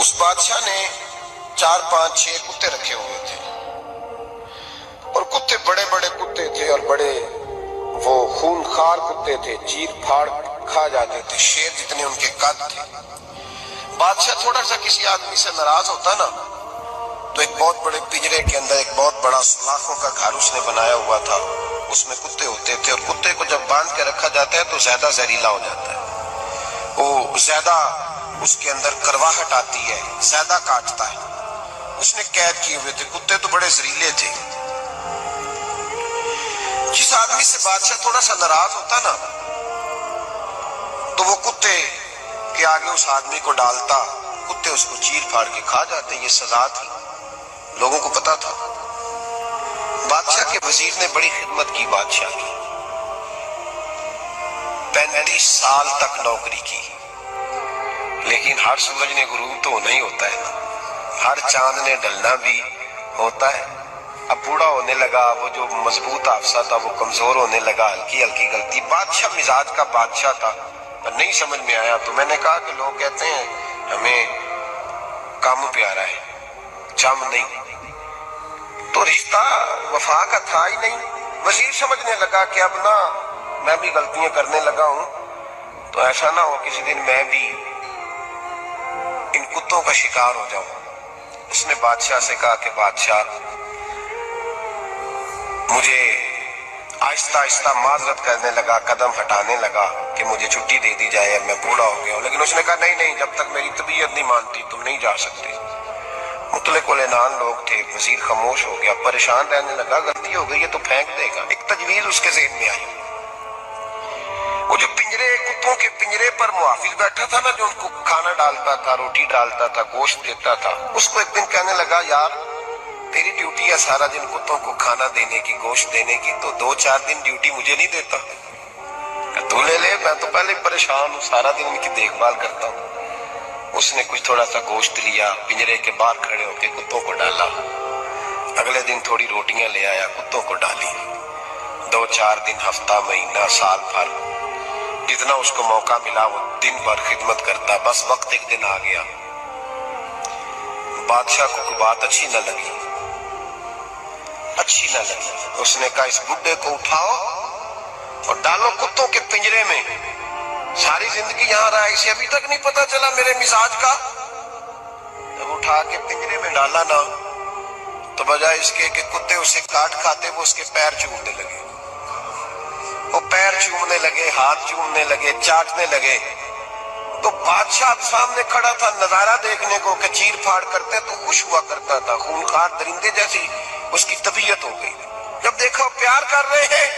اس بادشاہ نے 4 5 6 کتے رکھے ہوئے تھے، اور کتے بڑے بڑے کتے تھے، اور بڑے وہ خونخوار کتے تھے، چیر پھاڑ کھا جاتے تھے، شیر جتنے ان کے قد تھے۔ بادشاہ تھوڑا سا کسی آدمی سے ناراض ہوتا نا، تو ایک بہت بڑے پنجرے کے اندر ایک بہت بڑا سلاخوں کا گھر اس نے بنایا ہوا تھا، اس میں کتے ہوتے تھے، اور کتے کو جب باندھ کے رکھا جاتا ہے تو زیادہ زہریلا ہو جاتا ہے، وہ زیادہ اس کے اندر کرواہٹ آتی ہے، زیادہ کاٹتا ہے۔ اس نے قید کیے ہوئے تھے، کتے تو بڑے زہریلے تھے۔ جس آدمی سے بادشاہ تھوڑا سا ناراض ہوتا نا، تو وہ کتے کے آگے اس آدمی کو ڈالتا، کتے اس کو چیر پھاڑ کے کھا جاتے۔ یہ سزا تھی، لوگوں کو پتا تھا۔ بادشاہ کے وزیر نے بڑی خدمت کی بادشاہ کی، 35 سال تک نوکری کی، لیکن ہر سورج نے غروب تو ہونا ہی ہوتا ہے نا، ہر چاند نے ڈھلنا بھی ہوتا ہے۔ اب بوڑھا ہونے لگا، وہ جو مضبوط حافظہ تھا وہ کمزور ہونے لگا، ہلکی ہلکی غلطی۔ بادشاہ مزاج کا بادشاہ تھا، پر نہیں سمجھ میں آیا، تو میں نے کہا کہ لوگ کہتے ہیں ہمیں کام پیارا ہے، چم نہیں، تو رشتہ وفا کا تھا ہی نہیں۔ وزیر سمجھنے لگا کہ اب نہ میں بھی غلطیاں کرنے لگا ہوں، تو ایسا نہ ہو کسی دن میں بھی ان کتوں کا شکار ہو جاؤں۔ اس نے بادشاہ سے کہا کہ بادشاہ، مجھے آہستہ آہستہ معذرت کرنے لگا، قدم ہٹانے لگا کہ مجھے چھٹی دے دی جائے، اب میں بوڑھا ہو گیا ہوں۔ لیکن اس نے کہا نہیں نہیں، جب تک میری طبیعت نہیں مانتی تم نہیں جا سکتے۔ مطلق العنان لوگ تھے، وزیر خاموش ہو گیا، پریشان رہنے لگا، غلطی ہو گئی ہے تو پھینک دے گا۔ ایک تجویز اس کے ذہن میں آئی، وہ جو کتوں کے پنجرے پر محافظ بیٹھا تھا نا، جو ان کو کھانا ڈالتا تھا، روٹی ڈالتا تھا، گوشت دیتا تھا، اس کو ایک دن کہنے لگا یار تیری ڈیوٹی ہے سارا دن کتوں کو کھانا دینے کی، گوشت دینے کی، تو 2 4 دن ڈیوٹی مجھے نہیں دیتا؟ تو لے لے، میں تو پہلے پریشان ہوں، سارا دن ان کی دیکھ بھال کرتا ہوں۔ اس نے کچھ تھوڑا سا گوشت لیا، پنجرے کے باہر کھڑے ہو کے کتوں کو ڈالا۔ اگلے دن تھوڑی روٹیاں لے آیا، کتوں کو ڈالی۔ 2 4 دن، ہفتہ، مہینہ، سال بھر، جتنا اس کو موقع ملا وہ دن بھر خدمت کرتا۔ بس وقت ایک دن آ گیا، بادشاہ کو کوئی بات اچھی نہ لگی۔ اس نے کہا اس بڈھے کو اٹھاؤ اور ڈالو کتوں کے پنجرے میں، ساری زندگی یہاں رہا، اسے ابھی تک نہیں پتا چلا میرے مزاج کا۔ جب اٹھا کے پنجرے میں ڈالا نا، تو بجائے اس کے کہ کتے اسے کاٹ کھاتے، وہ اس کے پیر چومنے لگے، وہ پیر چومنے لگے، ہاتھ چومنے لگے، چاٹنے لگے۔ تو بادشاہ سامنے کھڑا تھا نظارہ دیکھنے کو کہ چیر پھاڑ کرتے تو خوش ہوا کرتا تھا، خونخوار درندے جیسی اس کی طبیعت ہو گئی۔ جب دیکھا پیار کر رہے ہیں،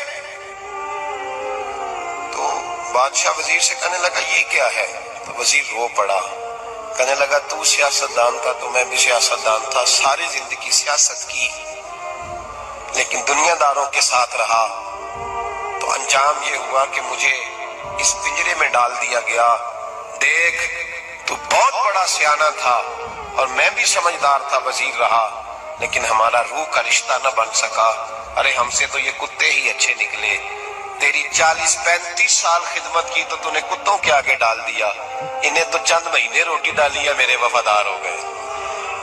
تو بادشاہ وزیر سے کہنے لگا یہ کیا ہے؟ تو وزیر رو پڑا، کہنے لگا تو سیاستدان تھا تو میں بھی سیاستدان تھا، ساری زندگی سیاست کی، لیکن دنیا داروں کے ساتھ رہا، تو انجام یہ ہوا کہ مجھے اس پنجرے میں ڈال دیا گیا۔ دیکھ تو بہت بڑا سیانہ تھا اور میں بھی سمجھدار تھا، وزیر رہا، لیکن ہمارا روح کا رشتہ نہ بن سکا۔ ارے ہم سے تو یہ کتے ہی اچھے نکلے، تیری 40 35 سال خدمت کی تو نے کتوں کے آگے ڈال دیا، انہیں تو چند مہینے روٹی ڈالی ہے، میرے وفادار ہو گئے۔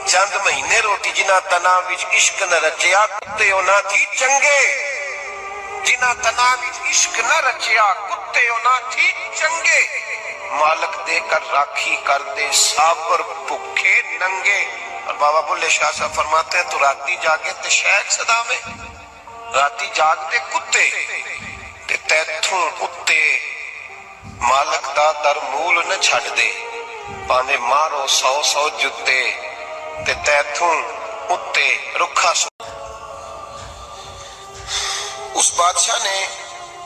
چند مہینے روٹی، جنہ تنا وچ عشق نہ رچیا، کتے نہ تھی چنگے، جنہ تنا وچ عشق نہ رچیا، کتے نہ تھی چنگے، مالک دے کر راکھی کر دے سابر بھوکے ننگے۔ اور بابا بلے شاہ صاحب فرماتے ہیں تو راتی جاگے تے شیخ صدا میں، راتی جاگ دے کتے تے تیتھوں اتے، مالک دا در مول نہ چھڑ دے، پانے مارو 100 100 جتے تے تیتھوں اتے رکھا سو۔ اس بادشاہ نے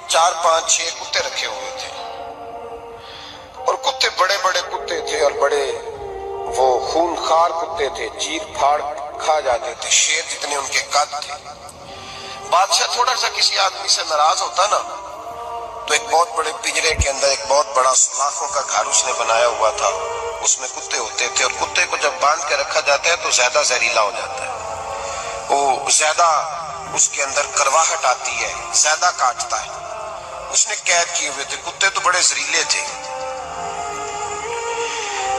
4 5 6 کتے رکھے ہوئے تھے، اور کتے بڑے بڑے کتے تھے، اور بڑے وہ خونخوار کتے تھے، چیر پھاڑ کھا جاتے تھے، شیر جتنے ان کے قد تھے۔ بادشاہ تھوڑا سا کسی آدمی سے ناراض ہوتا نا، تو ایک بہت بڑے پنجرے کے اندر ایک بہت بڑا سلاخوں کا گھر اس نے بنایا ہوا تھا، اس میں کتے ہوتے تھے، اور کتے کو جب باندھ کے رکھا جاتا ہے تو زیادہ زہریلا ہو جاتا ہے، وہ زیادہ اس کے اندر کرواہٹ آتی ہے، زیادہ کاٹتا ہے۔ اس نے قید کیے ہوئے تھے، کتے تو بڑے زہریلے تھے۔